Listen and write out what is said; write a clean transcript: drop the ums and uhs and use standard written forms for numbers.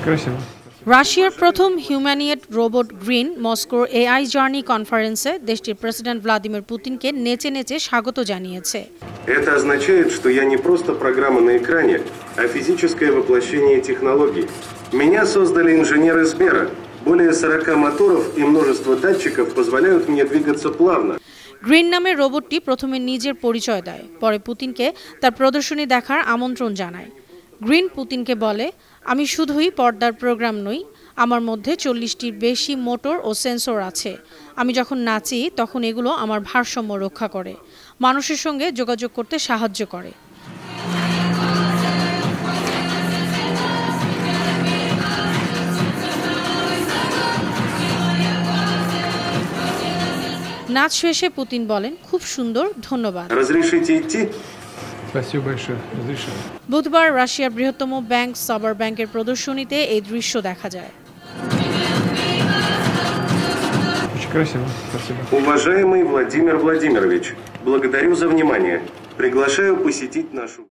রাশিয়ার প্রথম হিউম্যানিয়েড robot green মস্কোর AI জার্নি কনফারেন্সে দেশটির প্রেসিডেন্ট ভ্লাদিমির পুতিনকে নেচে নেচে স্বাগত জানিয়েছে। Это означает, что я не просто программа на экране, а физическое воплощение технологий. Меня создали инженеры Сбера. Более 40 моторов и множество датчиков позволяют мне двигаться плавно. গ্রিন নামের রোবটটি প্রথমে নিজের পরিচয় দেয়, পরে পুতিনকে তার প্রদর্শনী দেখার আমন্ত্রণ জানায়। গ্রিন পুতিনকে বলে, আমি শুধুই পর্দার প্রোগ্রাম নই, আমার মধ্যে 40টির বেশি মোটর ও সেন্সর আছে। আমি যখন নাচি তখন এগুলো আমার ভারসাম্য রক্ষা করে, মানুষের সঙ্গে যোগাযোগ করতে সাহায্য করে। নাচ শেষে পুতিন বলেন, খুব সুন্দর, ধন্যবাদ। বুধবার রাশিয়ার বৃহত্তম ব্যাংক সাবার ব্যাংকের প্রদর্শনীতে এই দৃশ্য দেখা যায়। Уважаемый Владимир Владимирович, благодарю за внимание. Приглашаю посетить нашу